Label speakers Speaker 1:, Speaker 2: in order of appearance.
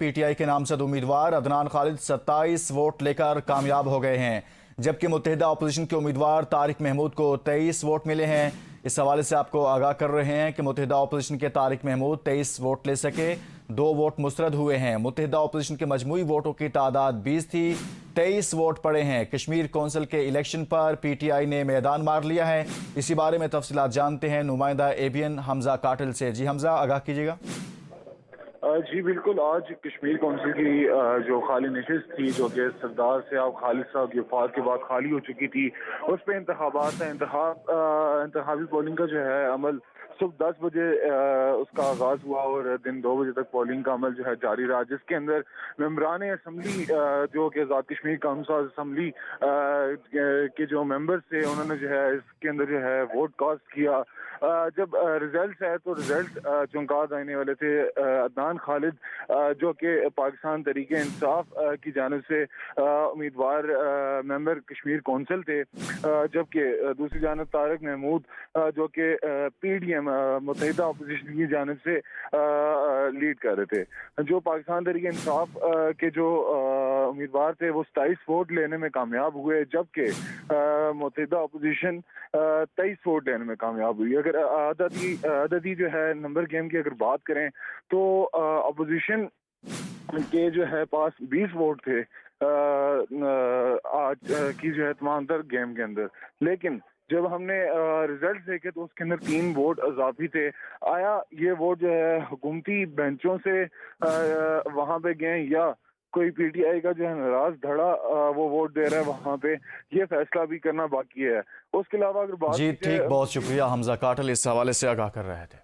Speaker 1: P T I के नामजद उम्मीदवार अदनान खालिद 27 वोट लेकर कामयाब हो गए हैं, जबकि मुत्तहिदा अपोजिशन के उम्मीदवार तारिक महमूद को 23 वोट मिले हैं। इस हवाले से आपको आगाह कर रहे हैं कि मुत्तहिदा अपोजिशन के तारिक महमूद 23 वोट ले सके, 2 वोट मुस्तरद हुए हैं। मुत्तहिदा अपोजिशन के मजमूई वोटों की तादाद 20 थी, 23 वोट पड़े हैं। कश्मीर कौंसिल के इलेक्शन पर पी टी आई ने मैदान मार लिया है। इसी बारे में तफसीलात जानते हैं नुमाइंदा ABN हमजा काटिल से। जी हमजा, आगाह कीजिएगा।
Speaker 2: जी बिल्कुल, आज कश्मीर कौंसिल की जो खाली नशिस्त थी, जो कि सरदार साहब खालिद साहब की वफात के बाद खाली हो चुकी थी, उस पर इंतखाबात है। इंतखाबी पोलिंग का जो है अमल सुबह 10 बजे उसका आगाज हुआ और दिन 2 बजे तक पोलिंग का अमल जो है जारी रहा, जिसके अंदर मेंबरान असम्बली जो कि आज़ाद कश्मीर काउंसिल असम्बली के जो मेंबर्स थे, उन्होंने जो है इसके अंदर जो है वोट कास्ट किया। जब रिजल्ट है तो रिजल्ट जो काज आने वाले थे, अदनान खालिद जो कि पाकिस्तान तरीके इंसाफ की जानिब से उम्मीदवार मेंबर कश्मीर कौंसिल थे, जबकि दूसरी जानिब तारिक महमूद जो कि PDM मुत्तहिदा अपोजिशन की जानिब से लीड कर रहे थे। जो पाकिस्तान तरीके इंसाफ के जो उम्मीदवार थे वो 27 वोट लेने में कामयाब हुए, जबकि मुत्तहिदा अपोजिशन 23 वोट लेने में कामयाब हुई। अगर अददी जो है नंबर गेम की अगर बात करें तो अपोजिशन के जो है पास 20 वोट थे आज की जो है तमाम तर गेम के अंदर, लेकिन जब हमने रिजल्ट देखे तो उसके अंदर 3 वोट इजाफी थे। आया ये वोट जो है हुकूमती बेंचों से वहां पे गए या कोई PTI का जो है नाराज धड़ा वो वोट दे रहा है वहां पे, ये फैसला भी करना बाकी है। उसके अलावा अगर बात
Speaker 1: जी ठीक, बहुत शुक्रिया हमजा काटिल, इस हवाले से आगाह कर रहे थे।